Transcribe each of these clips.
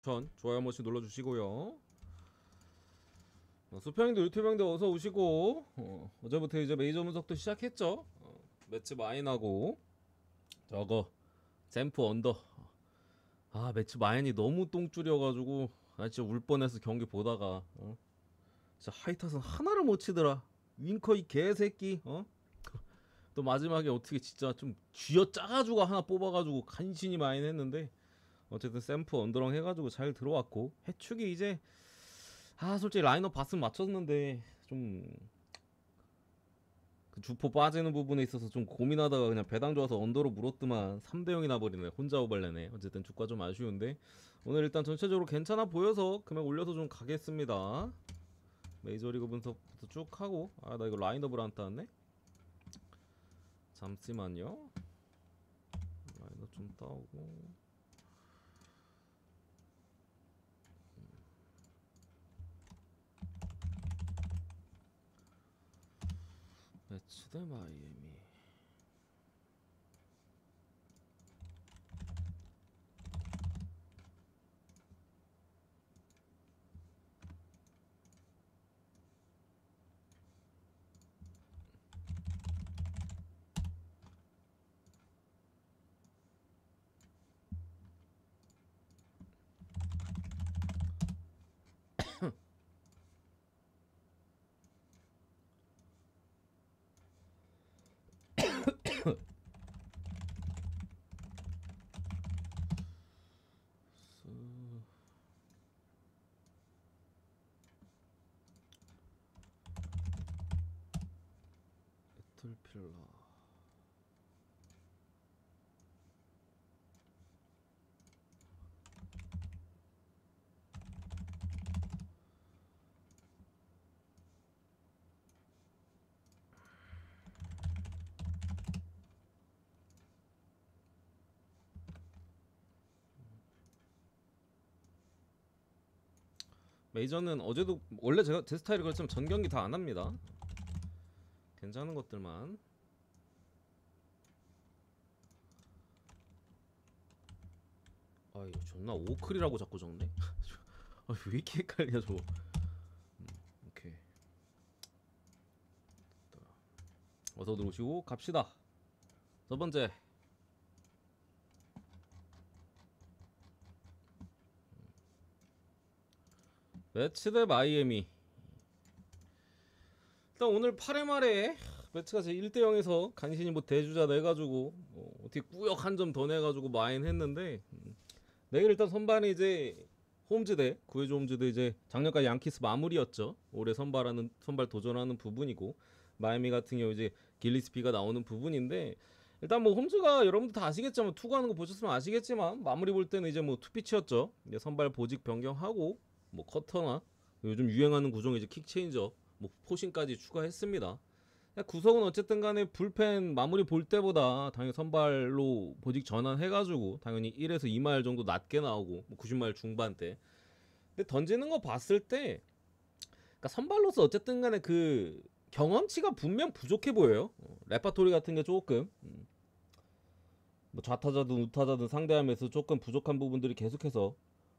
전 좋아요 한 번씩 눌러주시고요. 수평형도 유튜브형도 어서 오시고 어제부터 이제 메이저 분석도 시작했죠. 매치 마인하고 저거 잼프 언더. 매치 마인이 너무 똥줄여가지고 진짜 울 뻔해서 경기 보다가 진짜 하이탓은 하나를 못 치더라. 윙커 이 개새끼. 또 마지막에 어떻게 진짜 좀 쥐어 짜가지고 하나 뽑아가지고 간신히 마인 했는데 어쨌든 샘프 언더랑 해가지고 잘 들어왔고 해축이 이제 솔직히 라인업 봤으면 맞췄는데 좀 그 주포 빠지는 부분에 있어서 좀 고민하다가 그냥 배당 좋아서 언더로 물었더만 3대 0이 나버리네. 혼자 오발레네. 어쨌든 주가 좀 아쉬운데 오늘 일단 전체적으로 괜찮아 보여서 금액 올려서 좀 가겠습니다. 메이저리그 분석부터 쭉 하고 나 이거 라인업을 안 땄네. 잠시만요. 라인업 좀 따오고 매치 대 마이애미. 배틀필라. 메이저는 어제도 원래 제 스타일이 그렇지만 전 경기 다 안 합니다. 괜찮은 것들만. 이거 존나 오클이라고 자꾸 적네. 왜 이렇게 헷갈려 저거. 오케이. 어서 들어오시고 갑시다. 첫 번째. 매치 대 마이애미. 일단 오늘 8회 말에 매치가 제 1대 0에서 간신히 뭐 대주자 내가지고 어떻게 꾸역 한 점 더 내가지고 마인 했는데 내일 일단 선발이 이제 홈즈 대 구해줘 홈즈 대 이제 작년까지 양키스 마무리였죠. 올해 선발 도전하는 부분이고 마이애미 같은 경우 이제 길리스피가 나오는 부분인데 일단 뭐 홈즈가 여러분들 다 아시겠지만 투구하는 거 보셨으면 아시겠지만 마무리 볼 때는 이제 뭐 투피치였죠. 이제 선발 보직 변경하고 뭐 커터나 요즘 유행하는 구종 이제 킥체인저 뭐 포신까지 추가했습니다. 구석은 어쨌든 간에 불펜 마무리 볼 때보다 당연히 선발로 보직 전환해가지고 당연히 1에서 2마일 정도 낮게 나오고 뭐 90마일 중반대. 근데 던지는 거 봤을 때 그러니까 선발로서 어쨌든 간에 그 경험치가 분명 부족해 보여요. 레파토리 같은 게 조금 뭐 좌타자든 우타자든 상대하면서 조금 부족한 부분들이 계속해서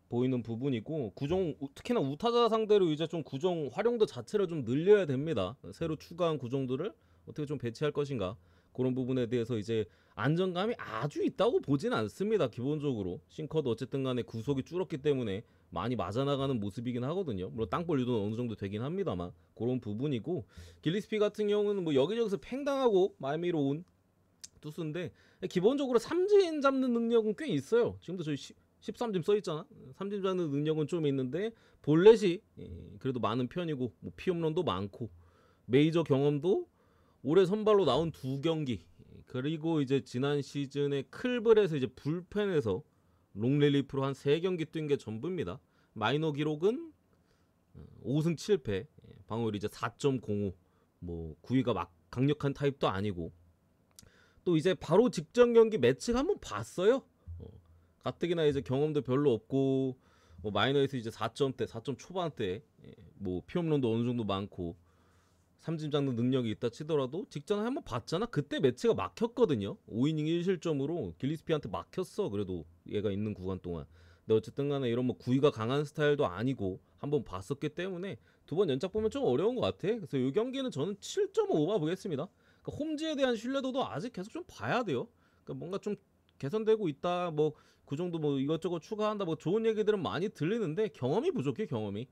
보이는 부분이고 구종 특히나 우타자 상대로 이제 좀 구종 활용도 자체를 좀 늘려야 됩니다. 새로 추가한 구종들을 어떻게 좀 배치할 것인가 그런 부분에 대해서 이제 안정감이 아주 있다고 보진 않습니다. 기본적으로 싱커도 어쨌든 간에 구속이 줄었기 때문에 많이 맞아나가는 모습이긴 하거든요. 물론 땅볼 유도는 어느 정도 되긴 합니다만 그런 부분이고 길리스피 같은 경우는 뭐 여기저기서 팽당하고 마이미로 온 투수인데 기본적으로 삼진 잡는 능력은 꽤 있어요. 지금도 저희 13점 써있잖아. 삼진 잡는 능력은 좀 있는데 볼넷이 그래도 많은 편이고 뭐 피홈런도 많고 메이저 경험도 올해 선발로 나온 2경기 그리고 이제 지난 시즌에 클블에서 이제 불펜에서 롱릴리프로 한 3경기 뛴 게 전부입니다. 마이너 기록은 5승 7패 방어율 이제 4.05 뭐 구위가 막 강력한 타입도 아니고 또 이제 바로 직전 경기 매치가 한번 봤어요. 가뜩이나 이제 경험도 별로 없고 뭐 마이너에서 이제 4점대, 4점 초반대 뭐 피홈런도 어느 정도 많고 삼진 잡는 능력이 있다 치더라도 직전에 한번 봤잖아. 그때 매치가 막혔거든요. 5이닝 1실점으로 길리스피한테 막혔어. 그래도 얘가 있는 구간 동안. 근데 어쨌든 간에 이런 뭐 구위가 강한 스타일도 아니고 한번 봤었기 때문에 두 번 연작 보면 좀 어려운 것 같아. 그래서 이 경기는 저는 7.5가 보겠습니다. 그러니까 홈즈에 대한 신뢰도도 아직 계속 좀 봐야 돼요. 그러니까 뭔가 좀 개선되고 있다. 뭐 그 정도 뭐 이것저것 추가한다. 뭐 좋은 얘기들은 많이 들리는데 경험이 부족해 경험이.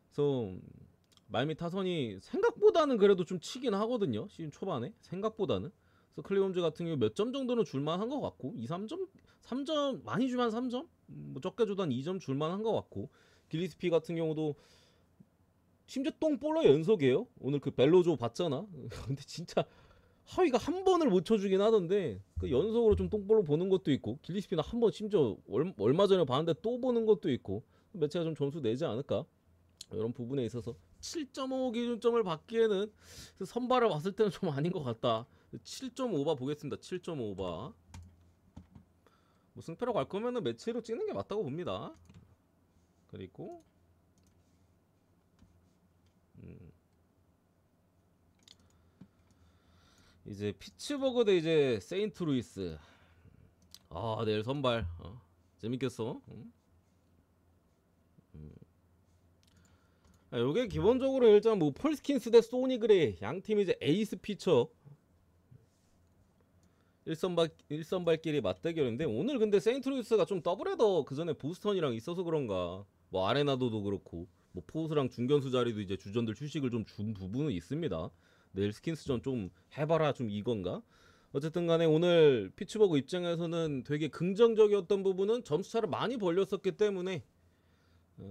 그래서 말미 타선이 생각보다는 그래도 좀 치긴 하거든요. 시즌 초반에 생각보다는. 그래서 클레이 홈즈 같은 경우 몇 점 정도는 줄만한 것 같고 2, 3점, 3점 많이 주면 3점, 뭐 적게 주도 한 2점 줄만한 것 같고 길리스피 같은 경우도 심지어 똥볼러 연속이에요. 오늘 그 벨로조 봤잖아. 근데 진짜 하위가 한 번을 못 쳐주긴 하던데 그 연속으로 좀 똥볼로 보는 것도 있고 길리스피는 한 번 심지어 얼마 전에 봤는데 또 보는 것도 있고 매체가 좀 점수 내지 않을까 이런 부분에 있어서 7.5 기준점을 받기에는 선발을 봤을 때는 좀 아닌 것 같다. 7.5바 보겠습니다. 7.5바 뭐 승패로 갈 거면은 매치로 찍는 게 맞다고 봅니다. 그리고 이제 피츠버그 대 이제 세인트루이스. 아 내일 선발 재밌겠어. 요게 기본적으로 일단 뭐 폴스킨스 대 소니 그레이 양 팀이 이제 에이스 피처 1선발끼리 맞대결인데 오늘 근데 세인트루이스가 좀 더블헤더 그 전에 보스턴이랑 있어서 그런가 뭐 아레나도도 그렇고 뭐 포스랑 중견수 자리도 이제 주전들 휴식을 좀 준 부분은 있습니다. 내일 스킨스전 좀 해봐라 좀 이건가? 어쨌든 간에 오늘 피츠버그 입장에서는 되게 긍정적이었던 부분은 점수차를 많이 벌렸었기 때문에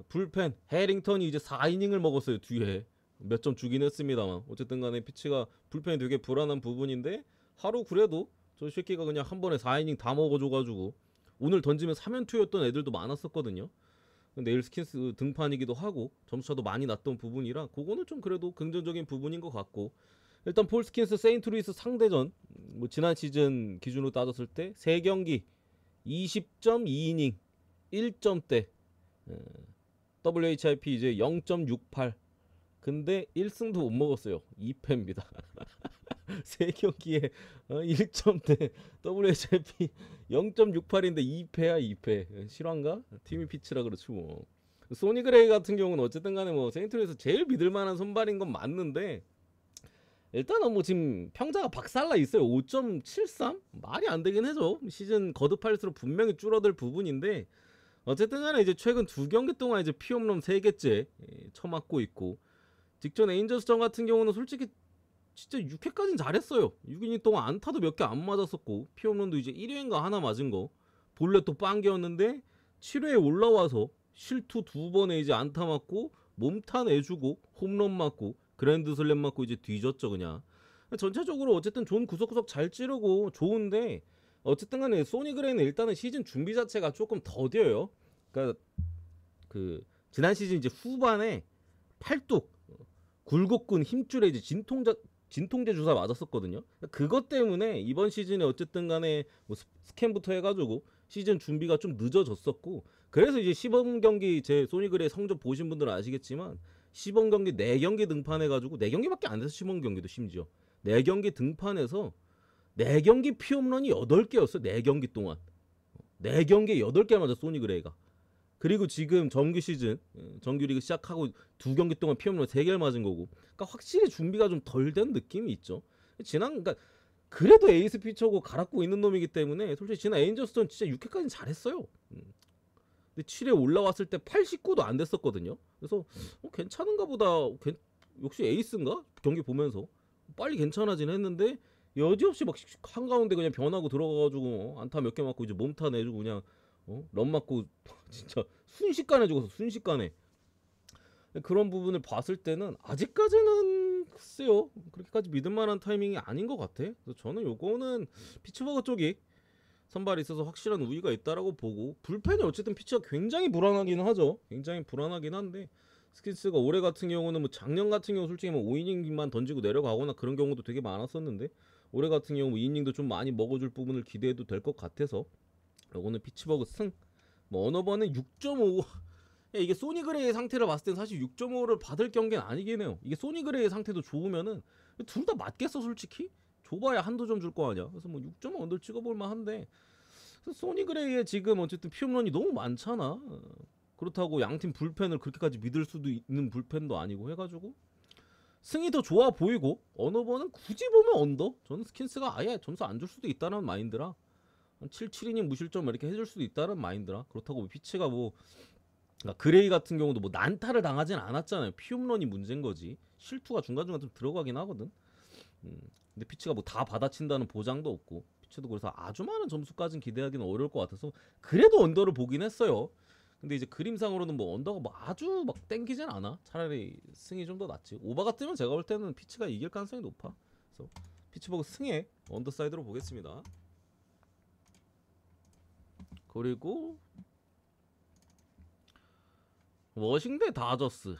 불펜 해링턴이 이제 4이닝을 먹었어요. 뒤에 몇 점 주긴 했습니다만 어쨌든 간에 피치가 불펜이 되게 불안한 부분인데 하루 그래도 저 새끼가 그냥 한 번에 4이닝 다 먹어줘가지고 오늘 던지면 3연투였던 애들도 많았었거든요. 내일 스킨스 등판이기도 하고 점수차도 많이 났던 부분이라 그거는 좀 그래도 긍정적인 부분인 것 같고 일단 폴 스킨스 세인트루이스 상대전 뭐 지난 시즌 기준으로 따졌을 때 3경기 20.2이닝 1점대 WHIP 이제 0.68 근데 1승도 못 먹었어요. 2패입니다. 3경기에 1점대 WHIP 0.68인데 2패야 2패 실화인가? 팀이 피치라 그렇지 뭐. 소니 그레이 같은 경우는 어쨌든 간에 뭐 세인트루이스 제일 믿을만한 선발인 건 맞는데 일단은 뭐 지금 평자가 박살나 있어요. 5.73? 말이 안 되긴 해죠. 시즌 거듭할수록 분명히 줄어들 부분인데 어쨌든 간에 이제 최근 2경기 동안 이제 피홈런 3개째 쳐맞고 있고 직전 에인저스전 같은 경우는 솔직히 진짜 6회까지는 잘했어요. 6이닝 동안 안타도 몇 개 안 맞았었고 피홈런도 이제 1회인가 하나 맞은 거 볼넷도 빵개였는데 7회에 올라와서 실투 2번에 이제 안타 맞고 몸타 내주고 홈런 맞고 그랜드 슬램 맞고 이제 뒤졌죠 그냥. 전체적으로 어쨌든 좋은 구석구석 잘 찌르고 좋은데 어쨌든 간에 소니 그레이는 일단은 시즌 준비 자체가 조금 더뎌요. 그러니까 그 지난 시즌 이제 후반에 팔뚝 굴곡근 힘줄에 이제 진통제 주사 맞았었거든요. 그것 때문에 이번 시즌에 어쨌든 간에 뭐 스캔부터 해가지고 시즌 준비가 좀 늦어졌었고 그래서 이제 시범 경기 제 소니 그레이 성적 보신 분들은 아시겠지만 시범 경기 4경기 등판해가지고 4경기밖에 안 돼서 시범 경기도 심지어 4경기 등판해서 4경기 피홈런이 8개였어. 4경기 동안 4경기에 8개 맞아 소니 그레이가. 그리고 지금 정규 시즌 정규리그 시작하고 2경기 동안 피홈런 3개를 맞은 거고 그러니까 확실히 준비가 좀 덜 된 느낌이 있죠. 그러니까 그래도 에이스 피처고 갈아고 있는 놈이기 때문에 솔직히 지난 에인저스전 진짜 6회까지는 잘했어요. 근데 7회 올라왔을 때 89도 안 됐었거든요. 그래서 괜찮은가 보다. 역시 에이스인가? 경기 보면서 빨리 괜찮아진 했는데 여지없이 막 한가운데 그냥 변하고 들어가가지고 안타 몇 개 맞고 이제 몸타 내주고 그냥 런 맞고 진짜 순식간에 죽어서 순식간에 그런 부분을 봤을 때는 아직까지는 글쎄요 그렇게까지 믿을만한 타이밍이 아닌 것 같아. 그래서 저는 요거는 피츠버그 쪽이 선발에 있어서 확실한 우위가 있다라고 보고 불펜이 어쨌든 피치가 굉장히 불안하긴 하죠. 굉장히 불안하긴 한데 스킨스가 올해 같은 경우는 뭐 작년 같은 경우 솔직히 뭐 5이닝만 던지고 내려가거나 그런 경우도 되게 많았었는데 올해 같은 경우 뭐 2이닝도 좀 많이 먹어줄 부분을 기대해도 될 것 같아서 요거는 피츠버그 승. 뭐 어느 번은 6.5 이게 소니 그레이의 상태를 봤을 땐 사실 6.5를 받을 경기는 아니긴 해요. 이게 소니 그레이의 상태도 좋으면은 둘 다 맞겠어 솔직히? 줘봐야 한두 점 줄 거 아니야. 그래서 뭐 6.5 언더 찍어볼 만한데 소니 그레이의 지금 어쨌든 피홈런이 너무 많잖아. 그렇다고 양팀 불펜을 그렇게까지 믿을 수도 있는 불펜도 아니고 해가지고 승이 더 좋아 보이고 언어버는 굳이 보면 언더. 저는 스킨스가 아예 점수 안 줄 수도 있다는 마인드라 한 7-7이닝 무실점 이렇게 해줄 수도 있다는 마인드라. 그렇다고 피치가 뭐 그러니까 그레이 같은 경우도 뭐 난타를 당하진 않았잖아요. 피홈런이 문제인 거지. 실투가 중간중간 좀 들어가긴 하거든. 근데 피치가 뭐 다 받아친다는 보장도 없고 피치도 그래서 아주 많은 점수까지는 기대하기는 어려울 것 같아서 그래도 언더를 보긴 했어요. 근데 이제 그림상으로는 뭐 언더가 뭐 아주 막 땡기진 않아. 차라리 승이 좀 더 낫지. 오바가 뜨면 제가 볼 때는 피치가 이길 가능성이 높아. 그래서 피치 보고 승에 언더사이드로 보겠습니다. 그리고 워싱대 다저스.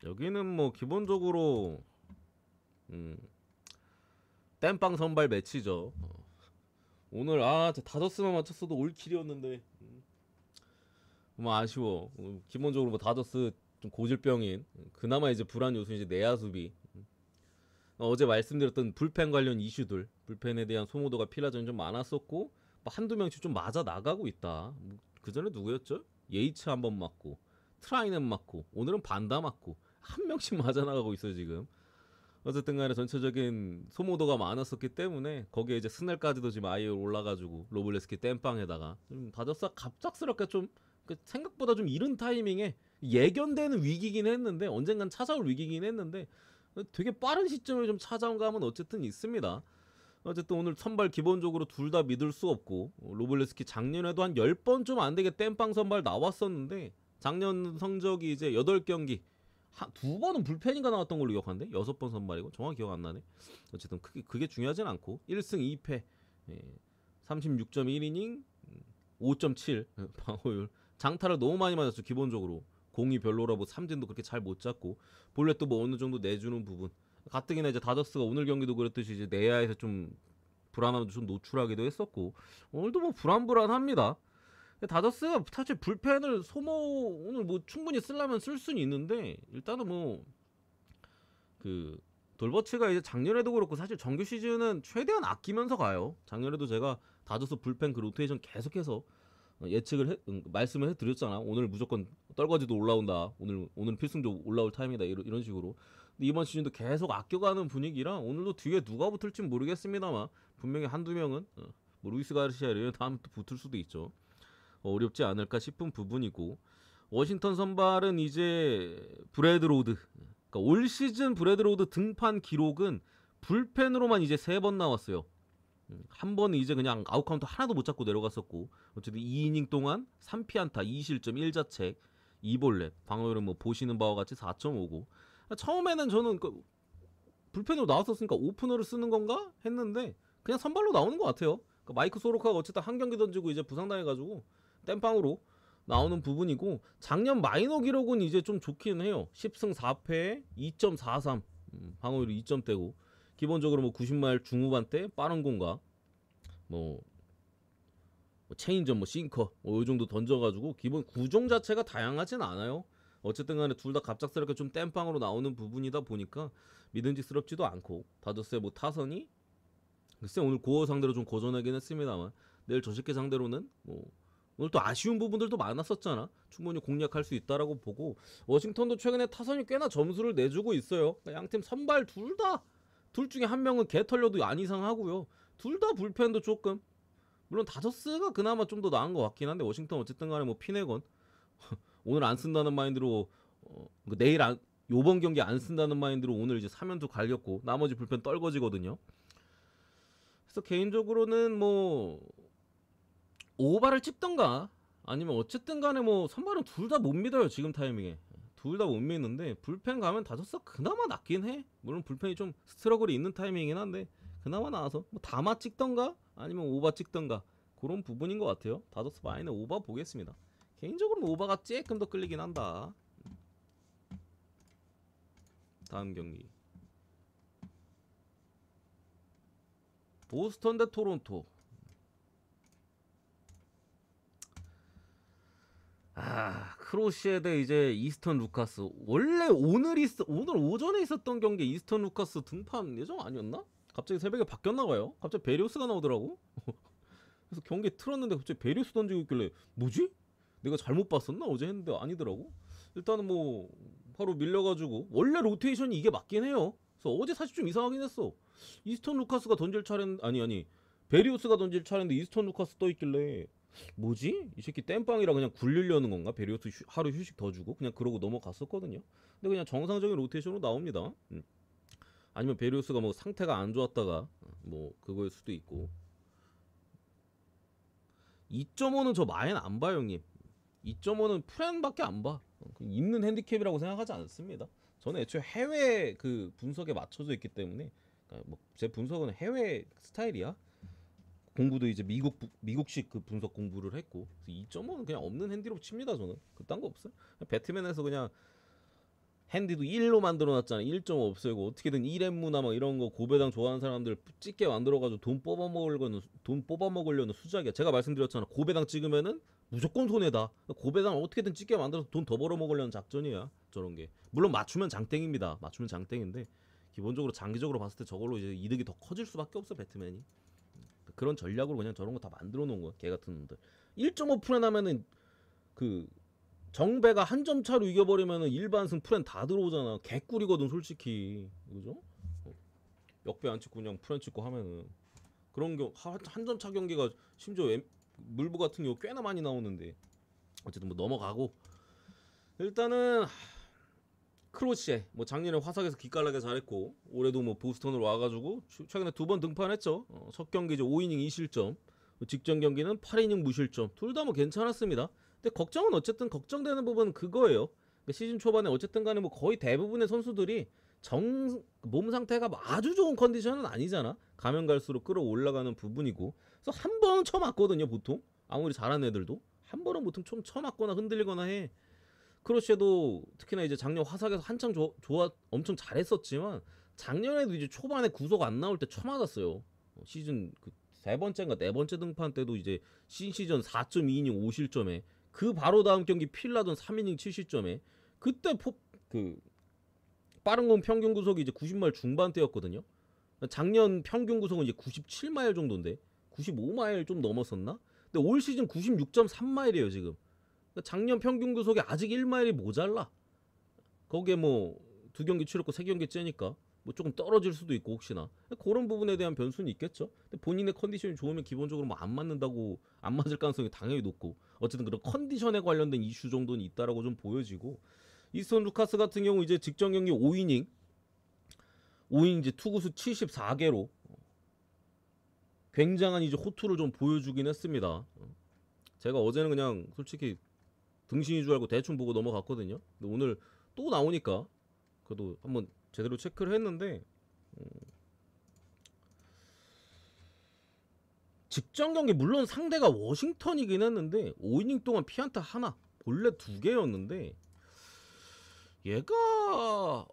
여기는 뭐 기본적으로 땜빵 선발 매치죠. 오늘 다저스만 맞췄어도 올킬이었는데 뭐 아쉬워. 기본적으로 뭐 다저스 좀 고질병인 그나마 이제 불안 요소 이제 내야 수비. 어제 말씀드렸던 불펜 관련 이슈들, 불펜에 대한 소모도가 필라전이 좀 많았었고 뭐 한두 명씩 좀 맞아 나가고 있다. 그 전에 누구였죠? 예이츠 한번 맞고 트라이는 맞고 오늘은 반다 맞고 한 명씩 맞아 나가고 있어요 지금. 어쨌든 간에 전체적인 소모도가 많았었기 때문에 거기에 이제 스넬까지도 지금 아예 올라가지고 로블레스키 땜빵에다가 좀 다저스가 갑작스럽게 좀 생각보다 좀 이른 타이밍에 예견되는 위기긴 했는데 언젠간 찾아올 위기긴 했는데 되게 빠른 시점에 좀 찾아온 감은 어쨌든 있습니다. 어쨌든 오늘 선발 기본적으로 둘 다 믿을 수 없고 로블레스키 작년에도 한 10번 좀 안 되게 땜빵 선발 나왔었는데 작년 성적이 이제 8경기 두 번은 불펜인가 나왔던 걸로 기억하는데 6번 선발이고 정확히 기억 안 나네. 어쨌든 그게 중요하진 않고 1승 2패 36.1이닝 5.7 방어율. 장타를 너무 많이 맞았죠. 기본적으로 공이 별로라고 삼진도 그렇게 잘 못 잡고 볼넷도 뭐 어느 정도 내주는 부분. 가뜩이나 이제 다저스가 오늘 경기도 그랬듯이 이제 내야에서 좀 불안함도 좀 노출하기도 했었고 오늘도 뭐 불안합니다. 다저스가 사실 불펜을 소모 오늘 뭐 충분히 쓰려면 쓸 수는 있는데 일단은 뭐 그 돌버츠가 이제 작년에도 그렇고 사실 정규 시즌은 최대한 아끼면서 가요. 작년에도 제가 다저스 불펜 그 로테이션 계속해서 말씀을 해드렸잖아. 오늘 무조건 떨거지도 올라온다. 오늘 필승조 올라올 타임이다. 이런 식으로. 근데 이번 시즌도 계속 아껴가는 분위기라 오늘도 뒤에 누가 붙을지 모르겠습니다만 분명히 한두 명은 뭐 루이스 가르시아 이런 다음 또 붙을 수도 있죠. 어렵지 않을까 싶은 부분이고 워싱턴 선발은 이제 브래드 로드. 그러니까 올 시즌 브래드 로드 등판 기록은 불펜으로만 이제 3번 나왔어요. 한 번은 이제 그냥 아웃카운트 하나도 못 잡고 내려갔었고 어쨌든 2이닝 동안 3피안타 2실점 1자책 2볼넷 방어율은 뭐 보시는 바와 같이 4.59. 처음에는 저는 불펜으로 나왔었으니까 오프너를 쓰는 건가 했는데 그냥 선발로 나오는 것 같아요. 그러니까 마이크 소로카가 어쨌든 한 경기 던지고 이제 부상당해가지고 땜빵으로 나오는 부분이고 작년 마이너 기록은 이제 좀 좋긴 해요. 10승 4패 2.43 방어율이 2점대고 기본적으로 뭐 90마일 중후반대 빠른 공과 뭐 체인점 뭐 싱커 이 정도 던져가지고 기본 구종 자체가 다양하진 않아요. 어쨌든 간에 둘 다 갑작스럽게 좀 땜빵으로 나오는 부분이다 보니까 믿음직스럽지도 않고 다저스의 뭐 타선이 글쎄 오늘 고어 상대로 좀 고전하긴 했습니다만 내일 저 새끼 상대로는 뭐 오늘 또 아쉬운 부분들도 많았었잖아. 충분히 공략할 수 있다라고 보고 워싱턴도 최근에 타선이 꽤나 점수를 내주고 있어요. 그러니까 양팀 선발 둘 중에 한 명은 개 털려도 안 이상하고요. 둘 다 불펜도 조금 물론 다저스가 그나마 좀 더 나은 것 같긴 한데 워싱턴 어쨌든 간에 뭐 피내건 오늘 안 쓴다는 마인드로 내일 요번 경기 안 쓴다는 마인드로 오늘 이제 3연투 갈겼고 나머지 불펜 떨거지거든요. 그래서 개인적으로는 뭐 오바를 찍던가 아니면 어쨌든 간에 뭐 선발은 둘 다 못 믿어요. 지금 타이밍에 둘 다 못 믿는데 불펜 가면 다저스가 그나마 낫긴 해. 물론 불펜이 좀 스트러글이 있는 타이밍이긴 한데 그나마 나와서 뭐 다마 찍던가 아니면 오바 찍던가 그런 부분인 것 같아요. 다저스 마이너 오바 보겠습니다. 개인적으로는 오바가 조금 더 끌리긴 한다. 다음 경기 보스턴 대 토론토. 크로시에 대 이제 이스턴 루카스. 원래 오늘 오전에 있었던 경기 이스턴 루카스 등판 예정 아니었나? 갑자기 새벽에 바뀌었나봐요. 갑자기 베리오스가 나오더라고. 그래서 경기에 틀었는데 갑자기 베리우스 던지고 있길래 뭐지? 내가 잘못 봤었나? 어제 했는데 아니더라고. 일단은 뭐 바로 밀려가지고 원래 로테이션이 이게 맞긴 해요. 그래서 어제 사실 좀 이상하긴 했어. 이스턴 루카스가 던질 차례는 아니 베리우스가 던질 차례인데 이스턴 루카스 떠 있길래 뭐지? 이 새끼 땜빵이라 그냥 굴리려는 건가? 베리우스 하루 휴식 더 주고 그냥 그러고 넘어갔었거든요. 근데 그냥 정상적인 로테이션으로 나옵니다. 아니면 베리우스가 뭐 상태가 안 좋았다가 뭐 그거일 수도 있고. 2.5는 저 마엔 안 봐요, 형님. 2.5는 프렌밖에 안 봐. 있는 핸디캡이라고 생각하지 않습니다. 저는 애초에 해외 그 분석에 맞춰져 있기 때문에 그러니까 뭐제 분석은 해외 스타일이야. 공부도 이제 미국식 그 분석 공부를 했고 2.5는 그냥 없는 핸디로 칩니다. 저는 그딴 거 없어요. 배트맨에서 그냥 핸디도 1로 만들어놨잖아. 1.5 없애고 어떻게든 1엠무나 막 이런 거 고배당 좋아하는 사람들 찍게 만들어가지고 돈 뽑아먹으려는 수작이야. 제가 말씀드렸잖아. 고배당 찍으면은 무조건 손해다. 고배당 어떻게든 찍게 만들어서 돈 더 벌어먹으려는 작전이야. 저런 게. 물론 맞추면 장땡입니다. 맞추면 장땡인데 기본적으로 장기적으로 봤을 때 저걸로 이제 이득이 더 커질 수밖에 없어. 배트맨이. 그런 전략으로 그냥 저런 거 다 만들어 놓은 거야. 개 같은 놈들. 1.5 프렌 하면은 그 정배가 한 점 차로 이겨버리면은 일반승 프렌 다 들어오잖아. 개꿀이거든 솔직히. 그죠? 역배 안 찍고 그냥 프렌 찍고 하면은 그런 한 점 차 경기가 심지어 물부 같은 경우 꽤나 많이 나오는데 어쨌든 뭐 넘어가고 일단은 크로시에 뭐 작년에 화석에서 기깔나게 잘했고 올해도 뭐 보스턴으로 와가지고 최근에 2번 등판했죠. 첫 경기 이제 5이닝 2실점, 직전 경기는 8이닝 무실점. 둘 다 뭐 괜찮았습니다. 근데 걱정은 어쨌든 걱정되는 부분은 그거예요. 그러니까 시즌 초반에 어쨌든 간에 뭐 거의 대부분의 선수들이 몸 상태가 아주 좋은 컨디션은 아니잖아. 가면 갈수록 끌어올라가는 부분이고. 그래서 한 번은 쳐맞거든요, 보통. 아무리 잘하는 애들도 한 번은 보통 좀 쳐맞거나 흔들리거나 해. 크로시에도 특히나 이제 작년 화삭에서 한창 엄청 잘했었지만 작년에도 이제 초반에 구속 안 나올 때 쳐맞았어요. 시즌 그 세 번째인가 네 번째 등판 때도 이제 신시전 4.2이닝 5실점에 그 바로 다음 경기 필라전 3이닝 7실점에 그때 그 빠른 공 평균 구속이 이제 90마일 중반대였거든요. 작년 평균 구속은 이제 97마일 정도인데 95마일 좀 넘었었나? 근데 올 시즌 96.3마일이에요 지금. 작년 평균 구속이 아직 1마일이 모자라. 거기에 뭐 두 경기 치렀고 세 경기 째니까 뭐 조금 떨어질 수도 있고 혹시나 그런 부분에 대한 변수는 있겠죠. 근데 본인의 컨디션이 좋으면 기본적으로 뭐 안 맞는다고 안 맞을 가능성이 당연히 높고 어쨌든 그런 컨디션에 관련된 이슈 정도는 있다라고 좀 보여지고 이스턴 루카스 같은 경우 이제 직전 경기 5이닝 이제 투구수 74개로 굉장한 이제 호투를 좀 보여주긴 했습니다. 제가 어제는 그냥 솔직히 등신인 줄 알고 대충 보고 넘어갔거든요. 근데 오늘 또 나오니까 그래도 한번 제대로 체크를 했는데 직전 경기 물론 상대가 워싱턴이긴 했는데 5이닝 동안 피안타 하나 본래 2개였는데 얘가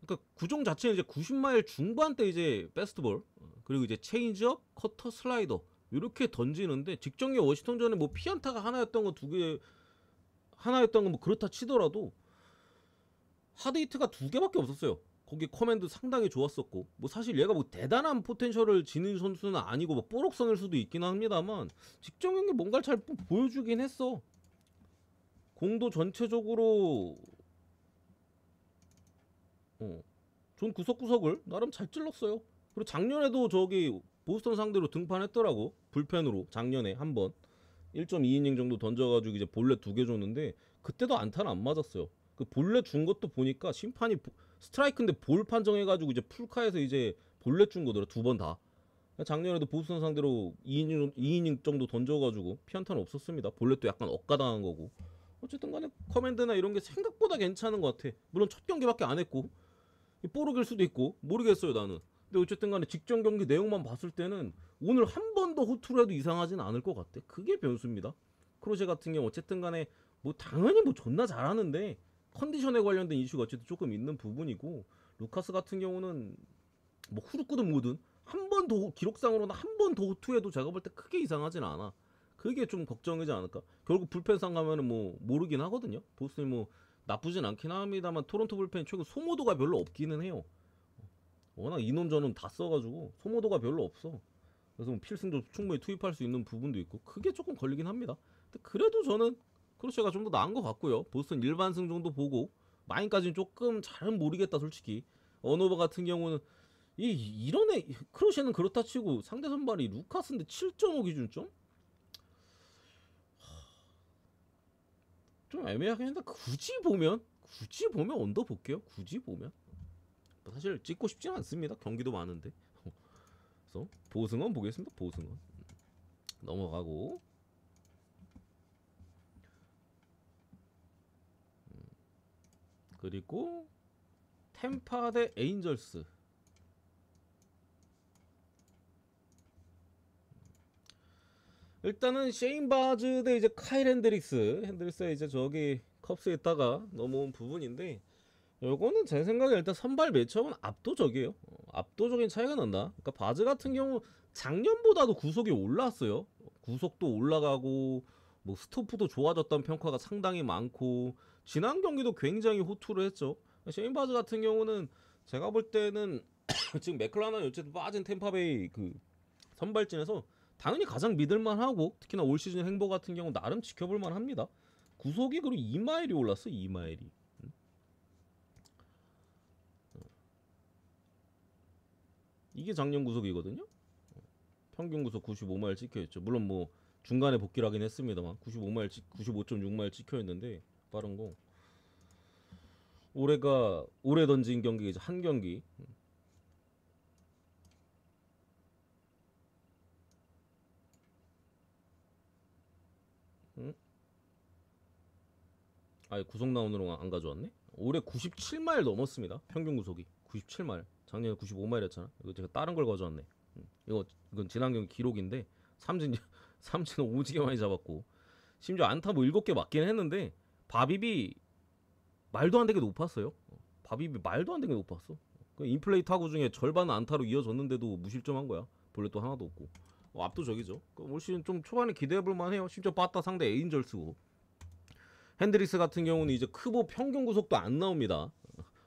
그러니까 구종 자체는 이제 90마일 중반대 이제 패스트볼 그리고 이제 체인지업, 커터, 슬라이더 이렇게 던지는데 직전에 워싱턴전에 뭐 피안타가 하나였던 거 2개 하나였던 건 뭐 그렇다 치더라도 하드히트가 2개밖에 없었어요. 거기 커맨드 상당히 좋았었고 뭐 사실 얘가 뭐 대단한 포텐셜을 지닌 선수는 아니고 뭐 뽀록선일 수도 있긴 합니다만 직전 경기 뭔가를 잘 보여주긴 했어. 공도 전체적으로 전 구석구석을 나름 잘 찔렀어요. 그리고 작년에도 저기 보스턴 상대로 등판했더라고. 불펜으로 작년에 한번 1.2이닝 정도 던져가지고 이제 볼넷 2개 줬는데 그때도 안타는 안 맞았어요. 그 볼넷 준 것도 보니까 심판이 스트라이크인데 볼 판정해가지고 이제 풀카에서 이제 볼넷 준 거더라 2번 다. 작년에도 보스턴 상대로 2이닝 정도 던져가지고 피안타는 없었습니다. 볼넷도 약간 억가당한 거고. 어쨌든 간에 커맨드나 이런 게 생각보다 괜찮은 것 같아. 물론 첫 경기밖에 안 했고 뽀록일 수도 있고 모르겠어요 나는. 근데 어쨌든 간에 직전 경기 내용만 봤을 때는 오늘 한 번 더 호투를 해도 이상하진 않을 것 같아. 그게 변수입니다. 크로제 같은 경우 어쨌든 간에 뭐 당연히 뭐 존나 잘하는데 컨디션에 관련된 이슈가 어쨌든 조금 있는 부분이고 루카스 같은 경우는 뭐 후루꾸든 뭐든 한 번 더 기록상으로는 한 번 더 호투해도 제가 볼 때 크게 이상하진 않아. 그게 좀 걱정이지 않을까. 결국 불펜상 가면은 뭐 모르긴 하거든요. 보스턴이 뭐 나쁘진 않긴 합니다만 토론토 불펜 최근 소모도가 별로 없기는 해요. 워낙 이놈 저놈 다 써가지고 소모도가 별로 없어. 그래서 뭐 필승조 충분히 투입할 수 있는 부분도 있고 크게 조금 걸리긴 합니다. 근데 그래도 저는 크로시가 좀 더 나은 것 같고요. 보스턴 일반승 정도 보고 마인까지는 조금 잘은 모르겠다 솔직히. 언오버 같은 경우는 이런 애 크로시는 그렇다 치고 상대 선발이 루카스인데 7.5 기준점? 좀 애매하긴 한데 굳이 보면 언더 볼게요. 굳이 보면 사실 찍고 싶진 않습니다. 경기도 많은데. 그래서 보승원 보겠습니다. 보승원 넘어가고 그리고 템파 대 에인절스. 일단은 셰인 바즈 대 이제 카일 핸드릭스의 이제 저기 컵스에 있다가 넘어온 부분인데 요거는 제 생각에 일단 선발 매치업은 압도적이에요. 압도적인 차이가 난다. 그러니까 바즈 같은 경우 작년보다도 구속이 올랐어요. 구속도 올라가고 뭐 스토프도 좋아졌다는 평가가 상당히 많고 지난 경기도 굉장히 호투를 했죠. 셰인 바즈 같은 경우는 제가 볼 때는 지금 맥클라나 어쨌든 빠진 템파베이 그 선발진에서 당연히 가장 믿을만하고 특히나 올 시즌 행보 같은 경우 나름 지켜볼만 합니다. 구속이 그리고 2마일이 올랐어. 2마일이. 이게 작년 구속이거든요. 평균 구속 95마일 찍혀있죠. 물론 뭐 중간에 복귀를 하긴 했습니다만 95마일 95.6마일 찍혀있는데 빠른 거. 올해 던진 경기 이제 한 경기. 아예 구속 나오느라 안 가져왔네. 올해 97마일 넘었습니다. 평균 구속이 97마일. 작년에 95마일이었잖아. 이거 제가 다른 걸 가져왔네. 이건 지난 경기 기록인데 삼진 삼진은 오지게 많이 잡았고 심지어 안타 뭐 7개 맞긴 했는데 바비비 말도 안 되게 높았어요. 바비비 말도 안 되게 높았어. 그 인플레이 타구 중에 절반은 안타로 이어졌는데도 무실점한 거야. 볼넷도 하나도 없고. 압도적이죠. 올 시즌 좀 초반에 기대해볼 만해요. 심지어 빠따 상대 에인절스고. 핸드릭스 같은 경우는 이제 크보 평균 구속도 안 나옵니다.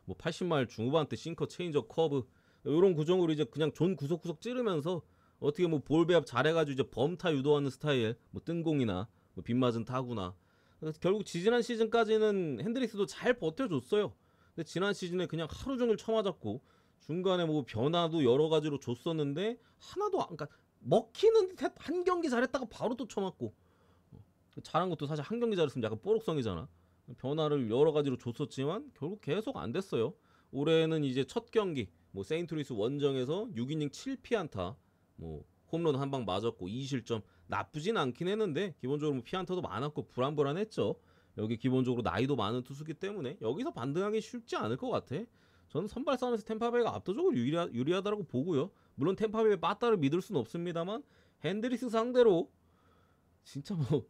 뭐 80마일 중후반대 싱커 체인저 커브 이런 구종으로 이제 그냥 존 구석 찌르면서 어떻게 뭐 볼 배합 잘해가지고 이제 범타 유도하는 스타일 뭐 뜬공이나 뭐 빗맞은 타구나 결국 지난 시즌까지는 핸드릭스도 잘 버텨줬어요. 근데 지난 시즌에 그냥 하루 종일 쳐맞았고 중간에 뭐 변화도 여러 가지로 줬었는데 하나도 그러니까 먹히는 듯 한 경기 잘했다가 바로 또 쳐맞고 잘한 것도 사실 한 경기 잘했으면 약간 뽀록성이잖아. 변화를 여러 가지로 줬었지만 결국 계속 안 됐어요. 올해는 이제 첫 경기 뭐 세인트루이스 원정에서 6이닝 7피안타 뭐 홈런 한 방 맞았고 2실점 나쁘진 않긴 했는데 기본적으로 뭐 피안타도 많았고 불안했죠. 여기 기본적으로 나이도 많은 투수기 때문에 여기서 반등하기 쉽지 않을 것 같아. 저는 선발 싸움에서 템파베이가 압도적으로 유리하다고 보고요. 물론 템파베이의 빠따를 믿을 수는 없습니다만 핸드리스 상대로 진짜 뭐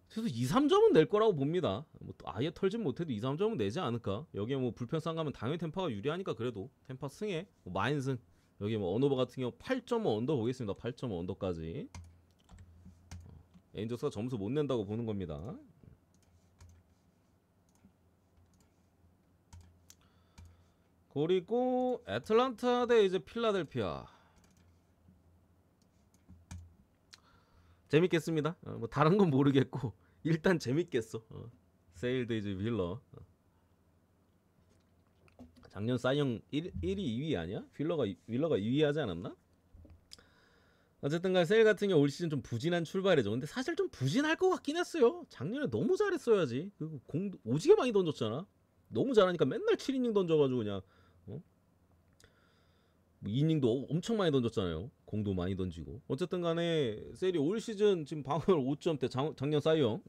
최소 2, 3점은 낼 거라고 봅니다. 뭐 아예 털진 못해도 2, 3점은 내지 않을까. 여기에 뭐 불펜 가면 당연히 템파가 유리하니까 그래도 템파 승에 뭐 마인승 여기 뭐 언오버 같은 경우 8.5 언더 보겠습니다. 8.5 언더까지. 에인저스가 점수 못 낸다고 보는 겁니다. 그리고 애틀란타 대 이제 필라델피아. 재밌겠습니다. 뭐 다른 건 모르겠고 일단 재밌겠어. 세일 대 이제 윌러. 작년 사이영 1위 2위 아니야? 윌러가 2위 하지 않았나? 어쨌든 간에 세일 같은 경우 올 시즌 좀 부진한 출발이죠. 근데 사실 좀 부진할 것 같긴 했어요. 작년에 너무 잘했어야지. 그리고 공 오지게 많이 던졌잖아. 너무 잘하니까 맨날 7이닝 던져가지고 그냥 뭐 2이닝도 엄청 많이 던졌잖아요. 공도 많이 던지고. 어쨌든 간에 세일이 올 시즌 지금 방어율 5점대 작년 사이영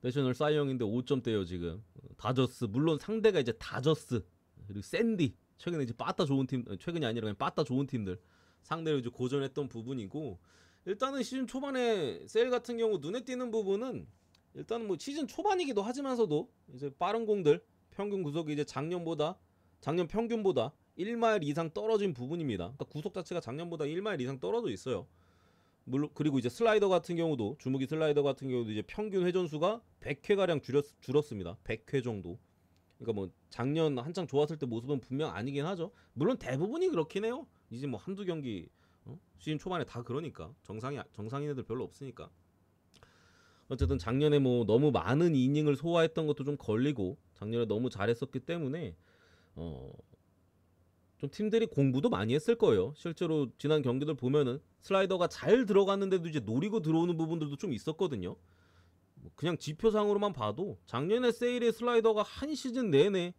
내셔널 사이영인데 5점대예요 지금. 다저스 물론 상대가 이제 다저스 그리고 샌디 최근에 이제 빠따 좋은 팀 최근이 아니라 그냥 빠따 좋은 팀들 상대로 이제 고전했던 부분이고 일단은 시즌 초반에 세일 같은 경우 눈에 띄는 부분은 일단은 뭐 시즌 초반이기도 하지만서도 이제 빠른 공들 평균 구속이 이제 작년 평균보다 1마일 이상 떨어진 부분입니다. 그러니까 구속 자체가 작년보다 1마일 이상 떨어져 있어요. 물론 그리고 이제 슬라이더 같은 경우도 주무기 슬라이더 같은 경우도 이제 평균 회전수가 100회 가량 줄었습니다. 100회 정도. 그러니까 뭐 작년 한창 좋았을 때 모습은 분명 아니긴 하죠. 물론 대부분이 그렇긴 해요. 이제 뭐 한두 경기 시즌 초반에 다 그러니까 정상인 애들 별로 없으니까. 어쨌든 작년에 뭐 너무 많은 이닝을 소화했던 것도 좀 걸리고 작년에 너무 잘했었기 때문에 좀 팀들이 공부도 많이 했을 거예요. 실제로 지난 경기들 보면은 슬라이더가 잘 들어갔는데도 이제 노리고 들어오는 부분들도 좀 있었거든요. 그냥 지표상으로만 봐도 작년에 세일의 슬라이더가 한 시즌 내내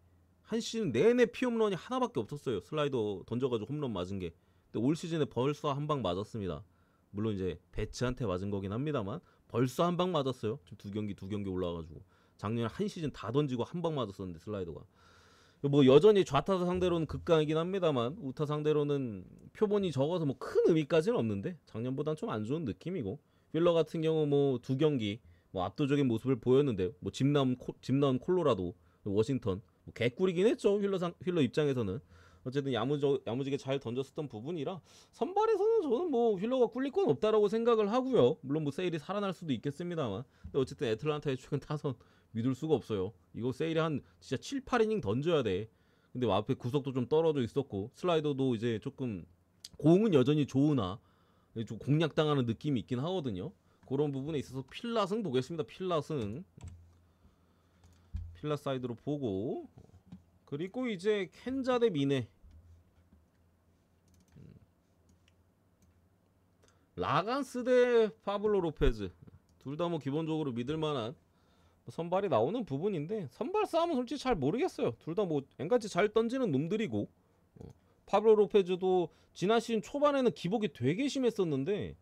피홈런이 하나밖에 없었어요. 슬라이더 던져가지고 홈런 맞은 게. 근데 올 시즌에 벌써 한 방 맞았습니다. 물론 이제 배츠한테 맞은 거긴 합니다만 벌써 한 방 맞았어요. 지금 두 경기 올라와가지고 작년에 한 시즌 다 던지고 한 방 맞았었는데 슬라이더가. 뭐 여전히 좌타 상대로는 극강이긴 합니다만 우타 상대로는 표본이 적어서 뭐 큰 의미까지는 없는데 작년보단 좀 안 좋은 느낌이고, 휠러 같은 경우 뭐 두 경기 뭐 압도적인 모습을 보였는데 뭐 집 나온 콜로라도, 워싱턴 뭐 개꿀이긴 했죠. 휠러 입장에서는 어쨌든 야무지게 잘 던졌었던 부분이라 선발에서는 저는 뭐 휠러가 꿀릴 건 없다라고 생각을 하고요. 물론 뭐 세일이 살아날 수도 있겠습니다만, 근데 어쨌든 애틀란타의 최근 타선 믿을 수가 없어요. 이거 세일이 한 진짜 7, 8이닝 던져야 돼. 근데 뭐 앞에 구속도 좀 떨어져 있었고 슬라이더도 이제 조금 공은 여전히 좋으나 좀 공략당하는 느낌이 있긴 하거든요. 그런 부분에 있어서 필라승 보겠습니다. 필라승 필라 사이드로 보고, 그리고 이제 켄자 대 미네, 라간스 대 파블로 로페즈, 둘 다 뭐 기본적으로 믿을만한 선발이 나오는 부분인데 선발 싸움은 솔직히 잘 모르겠어요. 둘 다 뭐 앵같이 잘 던지는 놈들이고, 파블로 로페즈도 지난 시즌 초반에는 기복이 되게 심했었는데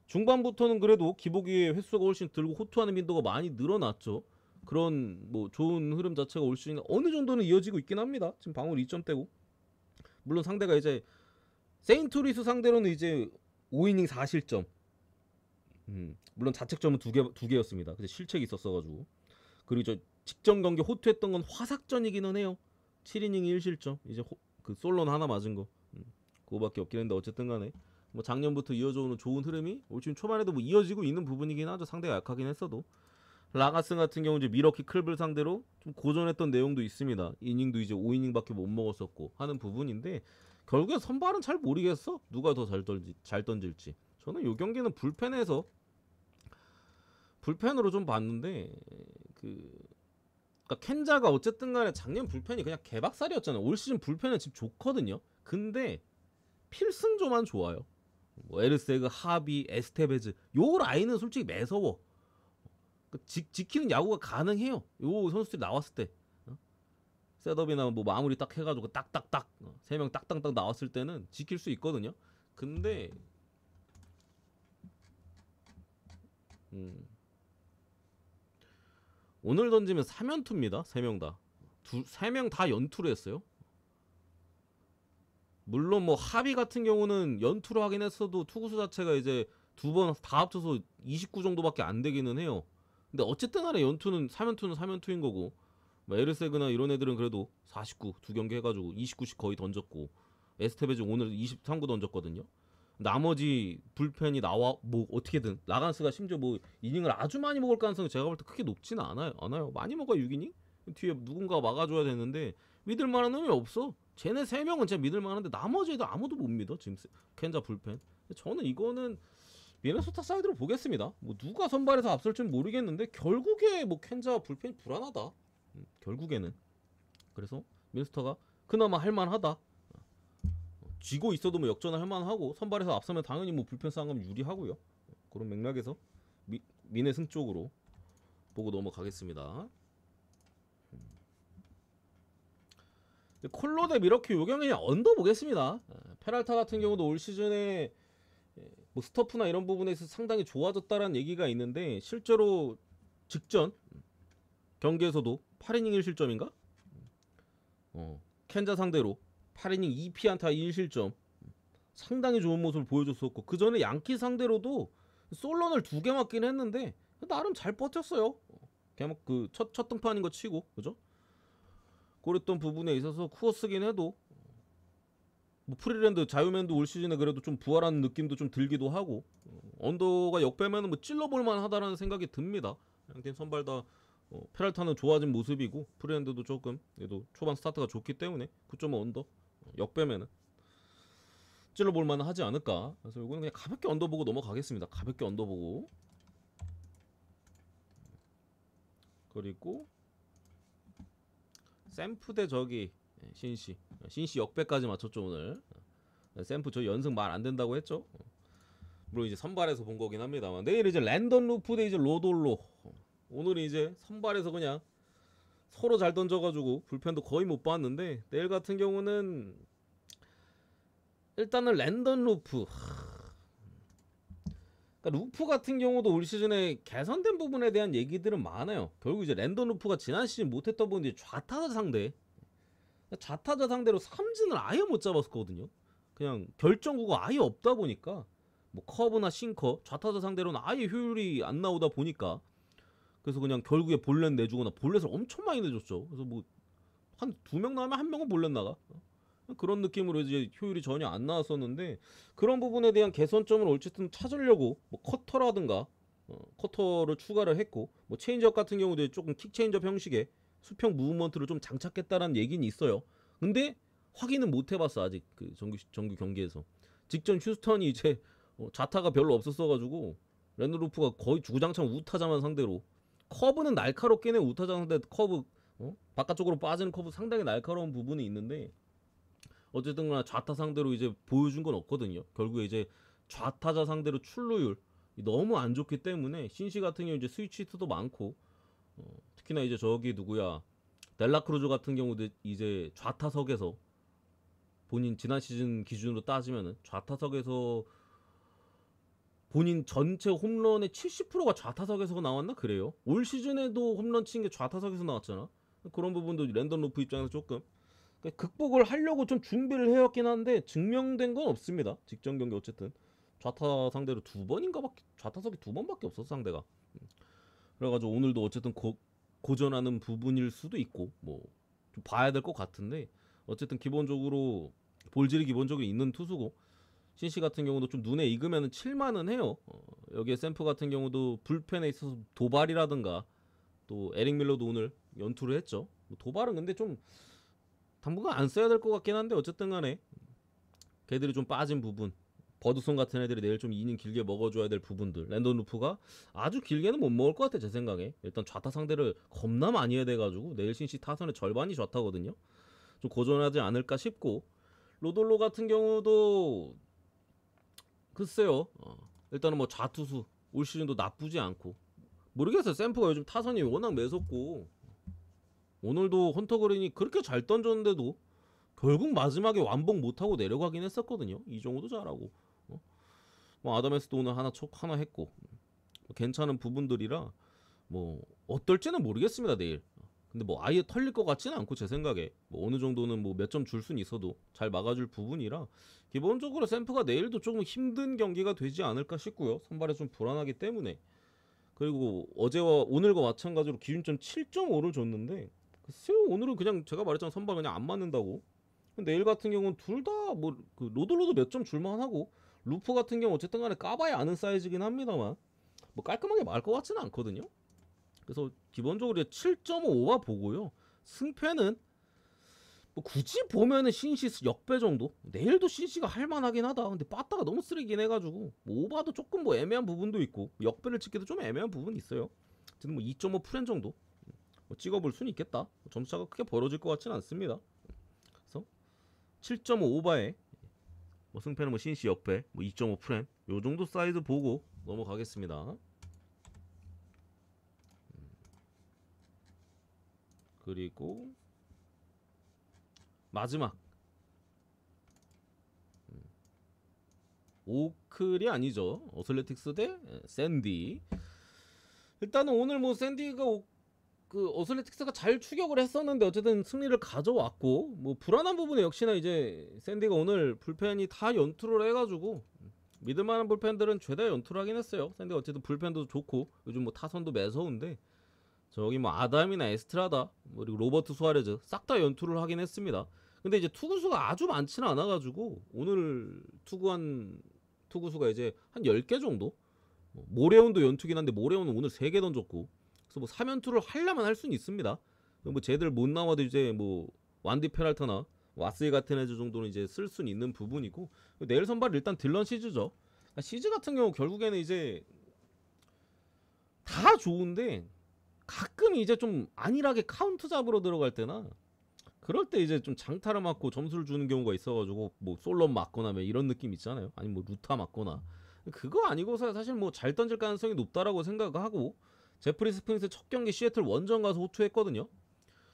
중반부터는 그래도 기복의 횟수가 훨씬 들고 호투하는 빈도가 많이 늘어났죠. 그런 뭐 좋은 흐름 자체가 올 시즌에 어느 정도는 이어지고 있긴 합니다. 지금 방울 2점대고, 물론 상대가 이제 세인트루이스 상대로는 이제 5이닝 4실점, 물론 자책점은 두 개였습니다. 근데 실책이 있었어가지고. 그리고 저 직전 경기 호투했던 건 화삭전이기는 해요. 7이닝 1실점, 이제 그 솔로는 하나 맞은 거, 그거밖에 없긴 했는데 어쨌든 간에 뭐 작년부터 이어져 오는 좋은 흐름이 올 시즌 초반에도 뭐 이어지고 있는 부분이긴 하죠. 상대가 약하긴 했어도. 라가스 같은 경우 이제 미러키 클블 상대로 좀 고전했던 내용도 있습니다. 이닝도 이제 5이닝밖에 못 먹었었고 하는 부분인데 결국에 선발은 잘 모르겠어. 누가 더 잘 던질지. 저는 이 경기는 불펜으로 좀 봤는데 그러니까 켄자가 어쨌든 간에 작년 불펜이 그냥 개박살이었잖아요. 올 시즌 불펜은 지금 좋거든요. 근데 필승조만 좋아요. 뭐 에르세그, 하비, 에스테베즈 요 라인은 솔직히 매서워. 지키는 야구가 가능해요. 요 선수들이 나왔을 때, 셋업이나 뭐 마무리 딱 해가지고 딱딱딱 3명 딱딱딱 나왔을 때는 지킬 수 있거든요. 근데 오늘 던지면 3연투입니다. 3명 다. 3명 다 연투를 했어요. 물론 뭐 하비 같은 경우는 연투를 하긴 했어도 투구수 자체가 이제 두 번 다 합쳐서 29 정도밖에 안 되기는 해요. 근데 어쨌든 간에 연투는 3연투인 거고, 뭐 에르세그나 이런 애들은 그래도 49 두 경기 해가지고 29씩 거의 던졌고, 에스테베즈 오늘 23구 던졌거든요. 나머지 불펜이 나와 뭐 어떻게든 라간스가 심지어 뭐 이닝을 아주 많이 먹을 가능성이 제가 볼 때 크게 높지는 않아요. 많이 먹어야 6이닝? 뒤에 누군가 막아줘야 되는데 믿을 만한 놈이 없어. 쟤네 3명은 진짜 믿을 만한데 나머지 애들 아무도 못 믿어. 지금 켄자 불펜. 저는 이거는 미네소타 사이드로 보겠습니다. 뭐 누가 선발에서 앞설지는 모르겠는데 결국에 뭐 켄자 불펜이 불안하다. 결국에는. 그래서 미네소타가 그나마 할만하다. 쥐고 있어도 뭐 역전을 할만하고 선발에서 앞서면 당연히 뭐 불펜 싸움은 유리하고요. 그런 맥락에서 미네 승 쪽으로 보고 넘어가겠습니다. 콜로 대 미러키 요 경기는 언더 보겠습니다. 페랄타 같은 경우도 올 시즌에 뭐 스터프나 이런 부분에서 상당히 좋아졌다라는 얘기가 있는데 실제로 직전 경기에서도 8이닝 1실점인가? 켄자 상대로 8이닝 2피안타 1실점, 상당히 좋은 모습을 보여줬었고 그 전에 양키 상대로도 솔런을 2개 맞긴 했는데 나름 잘 버텼어요. 그냥 그 첫 등판인 거 치고, 그죠? 그랬던 부분에 있어서 쿠어스긴 해도 뭐 프리랜드 자유맨도 올 시즌에 그래도 좀 부활하는 느낌도 좀 들기도 하고, 언더가 역배면은 뭐 찔러볼만 하다라는 생각이 듭니다. 양팀 선발 다 페랄타는 좋아진 모습이고 프리랜드도 조금 그래도 초반 스타트가 좋기 때문에 9.5 언더 역배면은 찔러볼 만은 하지 않을까. 그래서 이거는 그냥 가볍게 언더보고 넘어가겠습니다. 가볍게 언더보고. 그리고 샘프 대 저기 신시 역배까지 맞췄죠 오늘. 샘프 저 연승 말 안 된다고 했죠. 물론 이제 선발에서 본 거긴 합니다만 내일 이제 랜던 루프 대 이제 로돌로. 오늘은 이제 선발에서 그냥 서로 잘 던져가지고 불펜도 거의 못 봤는데 내일 같은 경우는 일단은 랜던 루프. 그러니까 루프 같은 경우도 올 시즌에 개선된 부분에 대한 얘기들은 많아요. 결국 이제 랜던 루프가 지난 시즌 못했던 부분이 이제 좌타자 상대. 좌타자 상대로 삼진을 아예 못 잡았었거든요. 그냥 결정구가 아예 없다 보니까 뭐 커브나 싱커 좌타자 상대로는 아예 효율이 안 나오다 보니까 그래서 그냥 결국에 볼넷 내주거나 볼넷을 엄청 많이 내줬죠. 그래서 뭐 한 2명 나오면 1명은 볼넷 나가. 그런 느낌으로 이제 효율이 전혀 안 나왔었는데 그런 부분에 대한 개선점을 어쨌든 찾으려고 뭐 커터라든가 커터를 추가를 했고 뭐 체인지업 같은 경우도 조금 킥 체인지업 형식의 수평 무브먼트를 좀 장착했다라는 얘기는 있어요. 근데 확인은 못 해봤어 아직 그 정규 경기에서. 직전 휴스턴이 이제 좌타가 별로 없었어가지고 랜드루프가 거의 주구장창 우타자만 상대로 커브는 날카롭긴 해. 우타자 상대 커브 바깥쪽으로 빠지는 커브 상당히 날카로운 부분이 있는데 어쨌든 간에 좌타 상대로 이제 보여준 건 없거든요. 결국에 이제 좌타자 상대로 출루율 너무 안 좋기 때문에 신시 같은 경우 이제 스위치 히트도 많고 특히나 이제 저기 누구야 델라크루즈 같은 경우도 이제 좌타석에서 본인 지난 시즌 기준으로 따지면은 좌타석에서 본인 전체 홈런의 70%가 좌타석에서 나왔나 그래요. 올 시즌에도 홈런 친 게 좌타석에서 나왔잖아. 그런 부분도 랜던 루프 입장에서 조금 극복을 하려고 좀 준비를 해왔긴 한데 증명된 건 없습니다. 직전 경기 어쨌든 좌타 상대로 2번인가밖에 좌타석이 2번밖에 없었어 상대가. 그래가지고 오늘도 어쨌든 고전하는 부분일 수도 있고 뭐 좀 봐야 될 것 같은데 어쨌든 기본적으로 볼질이 기본적으로 있는 투수고 신시 같은 경우도 좀 눈에 익으면은 칠만은 해요. 여기에 샘프 같은 경우도 불펜에 있어서 도발이라든가 또 에릭 밀러도 오늘 연투를 했죠. 도발은 근데 좀 당분간 안 써야 될 것 같긴 한데 어쨌든 간에 걔들이 좀 빠진 부분 버드손 같은 애들이 내일 좀 이닝 길게 먹어줘야 될 부분들 랜던 루프가 아주 길게는 못 먹을 것 같아 제 생각에. 일단 좌타 상대를 겁나 많이 해야 돼가지고 내일 신시 타선의 절반이 좌타거든요. 좀 고전하지 않을까 싶고 로돌로 같은 경우도 글쎄요. 일단은 뭐 좌투수 올 시즌도 나쁘지 않고 모르겠어요. 샘프가 요즘 타선이 워낙 매섭고 오늘도 헌터 그린이 그렇게 잘 던졌는데도 결국 마지막에 완봉 못하고 내려가긴 했었거든요. 이정우도 잘하고 뭐 아담에스도 오늘 하나 했고 뭐 괜찮은 부분들이라 뭐 어떨지는 모르겠습니다 내일. 근데 뭐 아예 털릴 것 같지는 않고 제 생각에 뭐 어느 정도는 뭐 몇 점 줄 수는 있어도 잘 막아줄 부분이라 기본적으로 샘프가 내일도 조금 힘든 경기가 되지 않을까 싶고요. 선발에 좀 불안하기 때문에. 그리고 어제와 오늘과 마찬가지로 기준점 7.5를 줬는데 글쎄요 오늘은 그냥 제가 말했잖아 선발 그냥 안 맞는다고. 내일 같은 경우는 둘 다 뭐 그 로들로도 몇 점 줄만하고 루프 같은 경우 어쨌든 간에 까봐야 아는 사이즈긴 합니다만 뭐 깔끔하게 말 것 같지는 않거든요. 그래서 기본적으로 7.5와 보고요. 승패는 뭐 굳이 보면은 신시 역배 정도. 내일도 신시가 할만하긴 하다. 근데 빠따가 너무 쓰레기긴 해가지고 뭐 오바도 조금 뭐 애매한 부분도 있고 역배를 찍기도 좀 애매한 부분이 있어요. 어쨌든 뭐 2.5 프렌 정도 뭐 찍어볼 수는 있겠다. 점수차가 크게 벌어질 것 같지는 않습니다. 그래서 7.5 오바에 뭐 승패는 뭐 신시 역배 뭐 2.5 프렌 요 정도 사이즈 보고 넘어가겠습니다. 그리고 마지막 오클이 아니죠. 어슬레틱스 대 샌디. 일단은 오늘 뭐 샌디가 그 어슬레틱스가 잘 추격을 했었는데 어쨌든 승리를 가져왔고 뭐 불안한 부분에 역시나 이제 샌디가 오늘 불펜이 다 연투를 해가지고 믿을만한 불펜들은 죄다 연투를 하긴 했어요. 샌디가 어쨌든 불펜도 좋고 요즘 뭐 타선도 매서운데 저기 뭐 아담이나 에스트라다 그리고 로버트 수아레즈 싹 다 연투를 하긴 했습니다. 근데 이제 투구수가 아주 많지는 않아가지고 오늘 투구한 투구수가 이제 한 10개 정도. 모레온도 연투긴 한데 모레온은 오늘 3개 던졌고 그래서 뭐 3연투를 하려면 할 수는 있습니다. 뭐 쟤들 못 나와도 이제 뭐 완디 페랄타나 와스이 같은 애들 정도는 이제 쓸 수는 있는 부분이고 내일 선발 일단 딜런 시즈죠. 그러니까 시즈 같은 경우 결국에는 이제 다 좋은데 가끔 이제 좀 안일하게 카운트 잡으러 들어갈 때나 그럴 때 이제 좀 장타를 맞고 점수를 주는 경우가 있어가지고 뭐 솔런 맞거나 뭐 이런 느낌 있잖아요. 아니면 뭐 루타 맞거나 그거 아니고서 사실 뭐 잘 던질 가능성이 높다라고 생각하고 제프리 스프링스 첫 경기 시애틀 원정 가서 호투했거든요.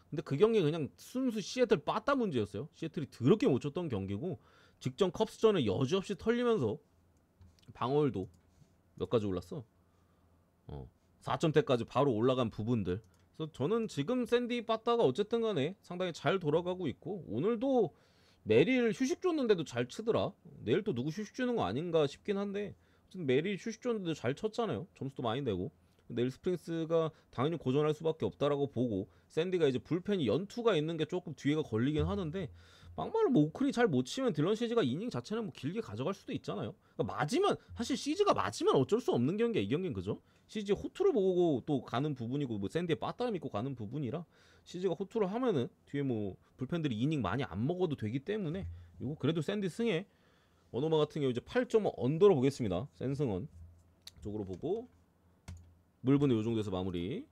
근데 그 경기 그냥 순수 시애틀 빠따 문제였어요. 시애틀이 더럽게 못 쳤던 경기고 직전 컵스전에 여지없이 털리면서 방어율도 몇 가지 올랐어. 4점대까지 바로 올라간 부분들. 그래서 저는 지금 샌디 빠따가 어쨌든 간에 상당히 잘 돌아가고 있고 오늘도 메릴 휴식 줬는데도 잘 치더라. 내일 또 누구 휴식 주는 거 아닌가 싶긴 한데 메릴 휴식 줬는데도 잘 쳤잖아요. 점수도 많이 내고. 내일 스프링스가 당연히 고전할 수밖에 없다라고 보고 샌디가 이제 불펜이 연투가 있는 게 조금 뒤에가 걸리긴 하는데 막말로 뭐 오클이 잘 못 치면 딜런 시즈가 이닝 자체는 뭐 길게 가져갈 수도 있잖아요. 그러니까 맞으면 사실 시즈가 맞으면 어쩔 수 없는 경기야 이 경기는. 그죠? 시즈 호투를 보고 또 가는 부분이고 뭐 샌디에 빠따를 믿고 가는 부분이라 시즈가 호투를 하면은 뒤에 뭐 불펜들이 이닝 많이 안 먹어도 되기 때문에 이거 그래도 샌디 승에 어노마 같은 경우 이제 8.5 언더로 보겠습니다. 센승원 쪽으로 보고 물분은 요 정도에서 마무리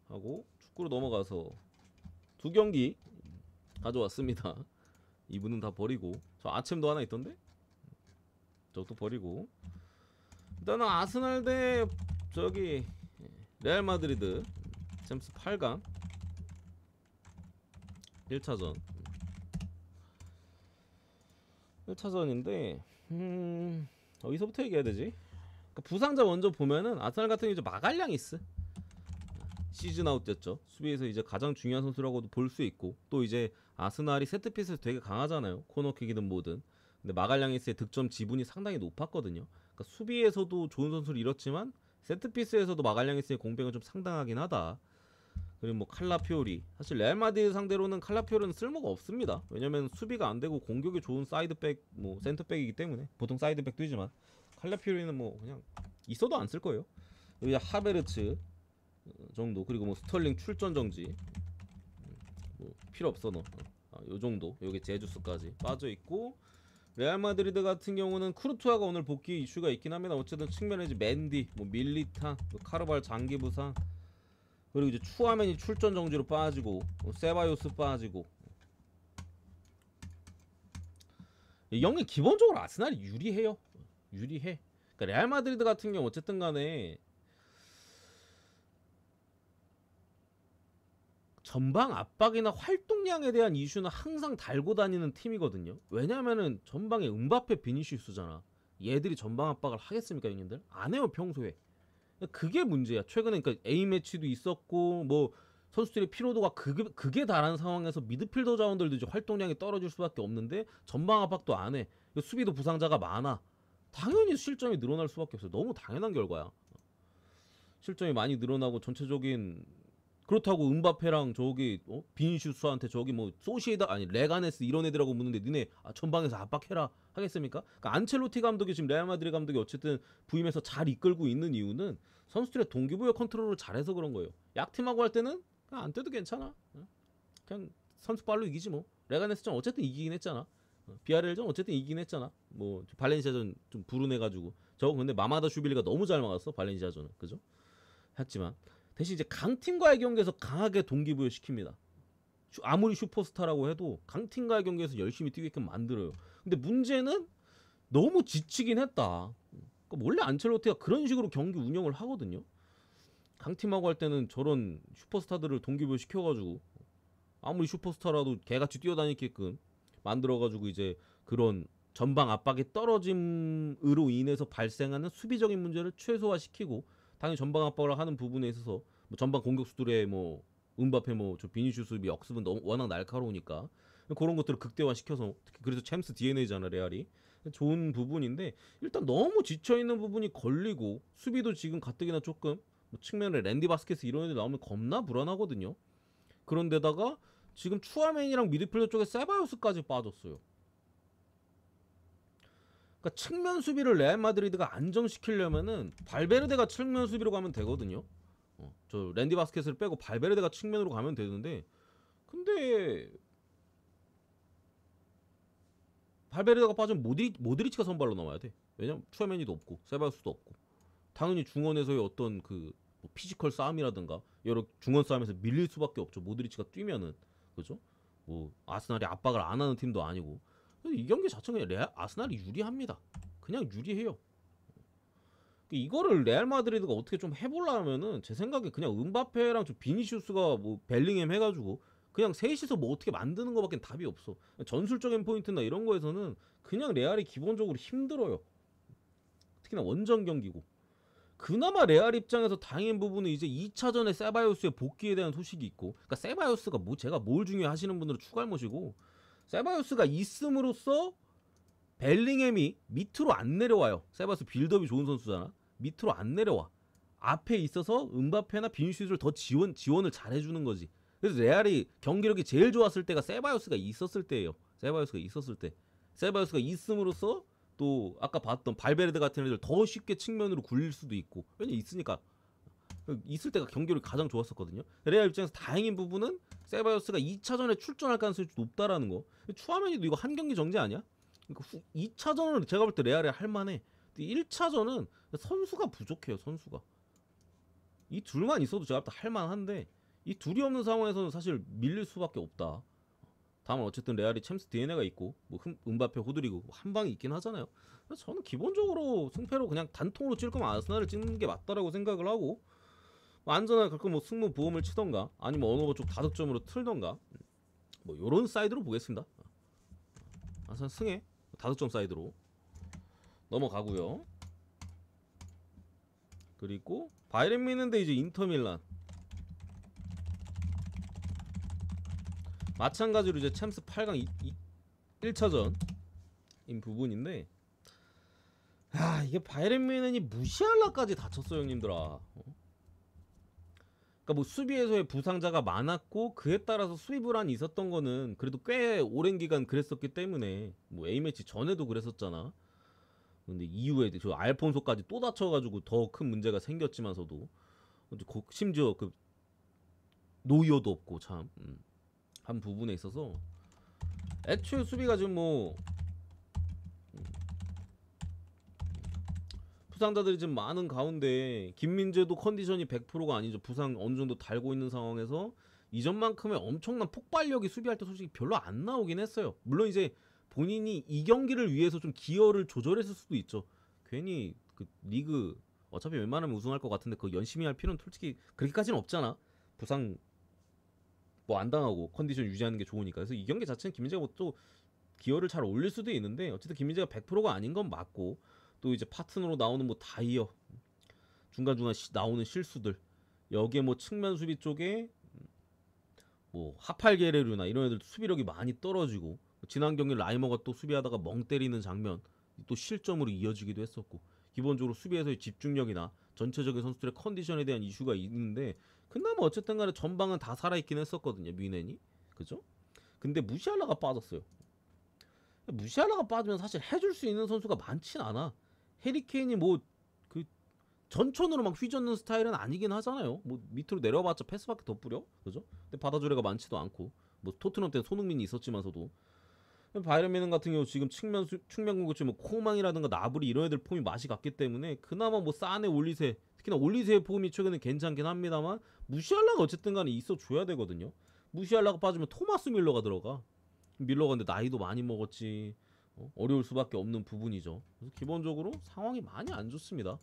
하고 축구로 넘어가서 두 경기 가져왔습니다. 이분은 다 버리고 저 아침도 하나 있던데 저것도 버리고 일단은 아스날 대 저기 레알 마드리드 챔스 8강 1차전 1차전인데 어디서부터 얘기해야 되지? 그러니까 부상자 먼저 보면은 아스날 같은 경우 이제 마갈량이스 시즌 아웃 됐죠. 수비에서 이제 가장 중요한 선수라고도 볼 수 있고 또 이제 아스날이 세트피스에서 되게 강하잖아요. 코너킥이든 뭐든. 근데 마갈량이스의 득점 지분이 상당히 높았거든요. 그러니까 수비에서도 좋은 선수를 잃었지만 세트피스에서도 마갈량이스의 공백은 좀 상당하긴 하다. 그리고 뭐 칼라피오리 사실 레알 마드리드 상대로는 칼라피오리는 쓸모가 없습니다. 왜냐면 수비가 안 되고 공격이 좋은 사이드백 뭐 센터백이기 때문에 보통 사이드백 뛰지만 칼라피오리는 뭐 그냥 있어도 안 쓸 거예요. 여기 하베르츠 정도 그리고 뭐 스털링 출전 정지 뭐 필요 없어 너. 요 정도 여기 제주스까지 빠져 있고 레알 마드리드 같은 경우는 쿠르투아가 오늘 복귀 이슈가 있긴 합니다. 어쨌든 측면에 이제 맨디, 뭐 밀리탄, 뭐 카르발 장기 부상 그리고 이제 추아멘이 출전 정지로 빠지고 뭐 세바요스 빠지고 이 경기 기본적으로 아스날이 유리해요. 유리해. 그러니까 레알 마드리드 같은 경우 어쨌든 간에 전방 압박이나 활동량에 대한 이슈는 항상 달고 다니는 팀이거든요. 왜냐면은 전방에 음바페 비니시우스잖아. 얘들이 전방 압박을 하겠습니까 형님들? 안 해요 평소에. 그게 문제야. 최근에 그러니까 A매치도 있었고 뭐 선수들의 피로도가 그게 달한 상황에서 미드필더 자원들도 이제 활동량이 떨어질 수밖에 없는데 전방 압박도 안 해. 수비도 부상자가 많아. 당연히 실점이 늘어날 수밖에 없어요. 너무 당연한 결과야. 실점이 많이 늘어나고 전체적인 그렇다고 음바페랑 저기 비니슈스한테 저기 뭐 소시에다 아니 레가네스 이런 애들하고 묻는데 니네 전방에서 압박해라 하겠습니까? 그러니까 안첼로티 감독이 지금 레알 마드리드 감독이 어쨌든 부임해서 잘 이끌고 있는 이유는 선수들의 동기부여 컨트롤을 잘해서 그런 거예요. 약팀하고 할 때는 그냥 안 떼도 괜찮아. 그냥 선수 발로 이기지 뭐. 레가네스전 어쨌든 이기긴 했잖아. 비아레알전 어쨌든 이기긴 했잖아. 뭐 발렌시아전 좀 불운해가지고 저거 근데 마마다 슈빌리가 너무 잘 막았어 발렌시아전은 그죠? 했지만 대신 이제 강팀과의 경기에서 강하게 동기부여 시킵니다. 아무리 슈퍼스타라고 해도 강팀과의 경기에서 열심히 뛰게끔 만들어요. 근데 문제는 너무 지치긴 했다. 그러니까 원래 안첼로티가 그런 식으로 경기 운영을 하거든요. 강팀하고 할 때는 저런 슈퍼스타들을 동기부여 시켜가지고 아무리 슈퍼스타라도 개같이 뛰어다니게끔 만들어가지고 이제 그런 전방 압박이 떨어짐으로 인해서 발생하는 수비적인 문제를 최소화시키고 당연히 전방 압박을 하는 부분에 있어서 뭐 전방 공격수들의 뭐 음바페 뭐 저 비니슈스 역습은 너무 워낙 날카로우니까 그런 것들을 극대화시켜서 특히 그래서 챔스 DNA잖아 레알이 좋은 부분인데 일단 너무 지쳐있는 부분이 걸리고 수비도 지금 가뜩이나 조금 뭐 측면에 랜디 바스케스 이런 애들 나오면 겁나 불안하거든요. 그런데다가 지금 추아멘이랑 미드필더 쪽에 세바요스까지 빠졌어요. 그러니까 측면 수비를 레알 마드리드가 안정시키려면은 발베르데가 측면 수비로 가면 되거든요. 저 랜디 바스켓을 빼고 발베르데가 측면으로 가면 되는데 근데 발베르데가 빠지면 모드리치가 선발로 나와야 돼. 왜냐면 추아메니도 없고 세바요스도 없고 당연히 중원에서의 어떤 뭐 피지컬 싸움이라든가 여러 중원 싸움에서 밀릴 수밖에 없죠. 모드리치가 뛰면은 그죠? 뭐 아스날이 압박을 안 하는 팀도 아니고 이 경기 자체는 그냥 아스날이 유리합니다. 그냥 유리해요. 이거를 레알 마드리드가 어떻게 좀 해보려면은 제 생각에 그냥 은바페랑 좀 비니시우스가 뭐 벨링햄 해가지고 그냥 셋이서 뭐 어떻게 만드는 거밖에 답이 없어. 전술적인 포인트나 이런 거에서는 그냥 레알이 기본적으로 힘들어요. 특히나 원정 경기고. 그나마 레알 입장에서 다행인 부분은 이제 2차전에 세바요스의 복귀에 대한 소식이 있고, 그러니까 세바요스가 뭐 제가 뭘 중요하시는 분들은 추가할 것이고, 세바요스가 있음으로써 벨링햄이 밑으로 안 내려와요. 세바요스 빌드업이 좋은 선수잖아. 밑으로 안 내려와. 앞에 있어서 은바페나 비니시우스를 더 지원을 잘 해주는 거지. 그래서 레알이 경기력이 제일 좋았을 때가 세바요스가 있었을 때예요. 세바요스가 있었을 때. 세바요스가 있음으로써 또 아까 봤던 발베르데 같은 애들 더 쉽게 측면으로 굴릴 수도 있고. 왜냐 있으니까. 있을 때가 경기력이 가장 좋았었거든요. 레알 입장에서 다행인 부분은 세바요스가 2차전에 출전할 가능성이 높다라는 거. 추하면이도 이거 한 경기 정지 아니야? 그러니까 2차전은 제가 볼 때 레알이 할만해. 1차전은 선수가 부족해요. 선수가. 이 둘만 있어도 제가 볼 때 할만한데 이 둘이 없는 상황에서는 사실 밀릴 수밖에 없다. 다만 어쨌든 레알이 챔스 DNA가 있고 뭐 은바페 호드리고 한 방이 있긴 하잖아요. 그래서 저는 기본적으로 승패로 그냥 단통으로 찔 거면 아스날을 찍는 게 맞다라고 생각을 하고 뭐 안전하게 가끔 뭐 승무 보험을 치던가 아니면 어느 거 쪽 다득점으로 틀던가 뭐 요런 사이드로 보겠습니다. 아스날 승해 다득점 사이드로 넘어가고요. 그리고 바이에른 뮌헨 대 이제 인터밀란 마찬가지로 이제 챔스 8강 1차전인 부분인데 이게 바이에른 뮌헨이 무시할라까지 다쳤어요 형님들아. 그러니까 뭐 수비에서의 부상자가 많았고 그에 따라서 수비 불안이 있었던 거는 그래도 꽤 오랜 기간 그랬었기 때문에 뭐 A매치 전에도 그랬었잖아. 근데 이후에 저 알폰소까지 또 다쳐가지고 더 큰 문제가 생겼지만서도 심지어 그 노이어도 없고 참 한 부분에 있어서 애초에 수비가 지금 뭐 부상자들이 지금 많은 가운데 김민재도 컨디션이 100%가 아니죠. 부상 어느 정도 달고 있는 상황에서 이전만큼의 엄청난 폭발력이 수비할 때 솔직히 별로 안 나오긴 했어요. 물론 이제 본인이 이 경기를 위해서 좀 기여를 조절했을 수도 있죠. 괜히 그 리그 어차피 웬만하면 우승할 것 같은데 그거 열심히 할 필요는 솔직히 그렇게까지는 없잖아. 부상 뭐 안 당하고 컨디션 유지하는 게 좋으니까. 그래서 이 경기 자체는 김민재가 뭐 또 기여를 잘 올릴 수도 있는데 어쨌든 김민재가 100%가 아닌 건 맞고 또 이제 파트너로 나오는 뭐 다이어 중간중간 나오는 실수들 여기에 뭐 측면 수비 쪽에 뭐 하팔게레류나 이런 애들 수비력이 많이 떨어지고 지난 경기 라이머가 또 수비하다가 멍 때리는 장면 또 실점으로 이어지기도 했었고 기본적으로 수비에서의 집중력이나 전체적인 선수들의 컨디션에 대한 이슈가 있는데 그나마 어쨌든 간에 전방은 다 살아있긴 했었거든요. 뮌헨이 그죠? 근데 무시할라가 빠졌어요. 무시할라가 빠지면 사실 해줄 수 있는 선수가 많진 않아. 해리케인이 뭐 그 전천으로 막 휘젓는 스타일은 아니긴 하잖아요. 뭐 밑으로 내려봤자 패스밖에 더 뿌려, 그죠? 근데 받아줄 애가 많지도 않고 뭐 토트넘 때는 손흥민이 있었지만서도 바이에른 뮌헨 같은 경우 지금 측면 공격수 뭐 코망이라든가 나브리 이런 애들 폼이 맛이 갔기 때문에 그나마 뭐 사네 올리세 특히나 올리세의 폼이 최근에 괜찮긴 합니다만 무시할라가 어쨌든 간에 있어 줘야 되거든요. 무시할라가 빠지면 토마스 밀러가 들어가. 밀러가 근데 나이도 많이 먹었지. 어려울 수밖에 없는 부분이죠. 그래서 기본적으로 상황이 많이 안 좋습니다.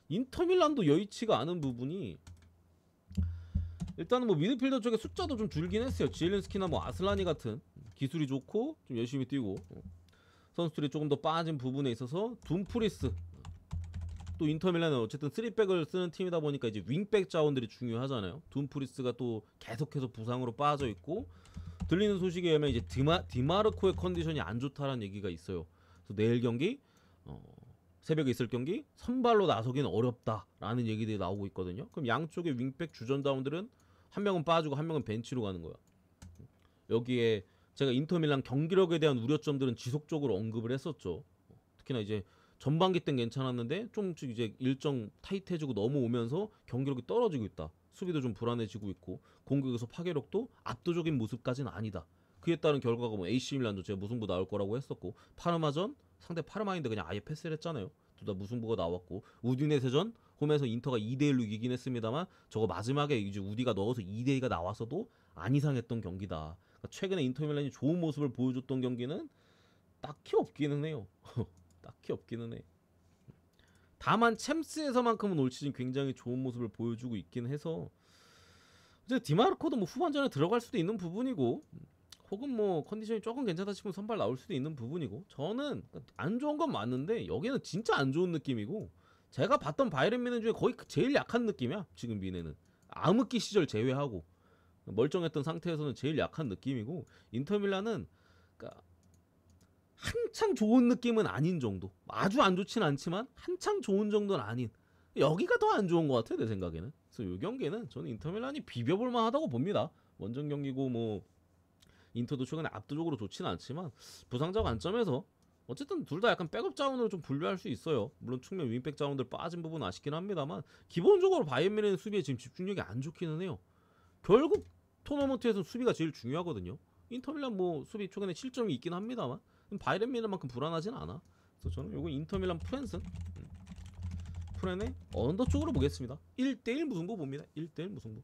인터밀란도 여의치가 않은 부분이 일단은 뭐 미드필더 쪽에 숫자도 좀 줄긴 했어요. 지엘린스키나 뭐 아슬라니 같은 기술이 좋고 좀 열심히 뛰고 선수들이 조금 더 빠진 부분에 있어서 둠프리스 또 인터밀란은 어쨌든 3백을 쓰는 팀이다 보니까 이제 윙백 자원들이 중요하잖아요. 둠프리스가 또 계속해서 부상으로 빠져 있고 들리는 소식에 의하면 이제 디마르코의 컨디션이 안 좋다라는 얘기가 있어요. 그래서 내일 경기 새벽에 있을 경기 선발로 나서기는 어렵다라는 얘기들이 나오고 있거든요. 그럼 양쪽의 윙백 주전자원들은 한 명은 빠지고 한 명은 벤치로 가는 거야. 여기에 제가 인터밀란 경기력에 대한 우려점들은 지속적으로 언급을 했었죠. 특히나 이제 전반기 땐 괜찮았는데 좀씩 이제 일정 타이트해지고 넘어오면서 경기력이 떨어지고 있다. 수비도 좀 불안해지고 있고 공격에서 파괴력도 압도적인 모습까지는 아니다. 그에 따른 결과가 뭐 AC 밀란도 제가 무승부 나올 거라고 했었고, 파르마전 상대 파르마인데 그냥 아예 패스를 했잖아요. 둘 다 무승부가 나왔고, 우디네세전 홈에서 인터가 2대1로 이기긴 했습니다만 저거 마지막에 이제 우디가 넣어서 2대2가 나왔어도 안 이상했던 경기다. 그러니까 최근에 인터밀란이 좋은 모습을 보여줬던 경기는 딱히 없기는 해요. 딱히 없기는 해. 다만 챔스에서만큼은 올 시즌 굉장히 좋은 모습을 보여주고 있긴 해서 이제 디마르코도 뭐 후반전에 들어갈 수도 있는 부분이고, 혹은 뭐 컨디션이 조금 괜찮다 싶으면 선발 나올 수도 있는 부분이고, 저는 안 좋은 건 맞는데 여기는 진짜 안 좋은 느낌이고, 제가 봤던 바이에른 미넨 중에 거의 제일 약한 느낌이야. 지금 미넨은 암흑기 시절 제외하고 멀쩡했던 상태에서는 제일 약한 느낌이고, 인터밀란은 그러니까 한창 좋은 느낌은 아닌 정도, 아주 안 좋진 않지만 한창 좋은 정도는 아닌, 여기가 더 안 좋은 것 같아 내 생각에는. 그래서 이 경기는 저는 인터밀란이 비벼볼만 하다고 봅니다. 원정 경기고 뭐 인터도 최근에 압도적으로 좋지는 않지만 부상자 관점에서 어쨌든 둘 다 약간 백업 자원으로 좀 분류할 수 있어요. 물론 측면 윙백 자원들 빠진 부분은 아쉽긴 합니다만 기본적으로 바이에른 뮌헨 수비에 지금 집중력이 안 좋기는 해요. 결국 토너먼트에서 수비가 제일 중요하거든요. 인터밀란 뭐 수비 최근에 실점이 있긴 합니다만 바이에른 뮌헨만큼 불안하진 않아. 그래서 저는 요거 인터밀란 프랜슨 프렌의 언더 쪽으로 보겠습니다. 1대1 무승부 봅니다. 1대1 무승부.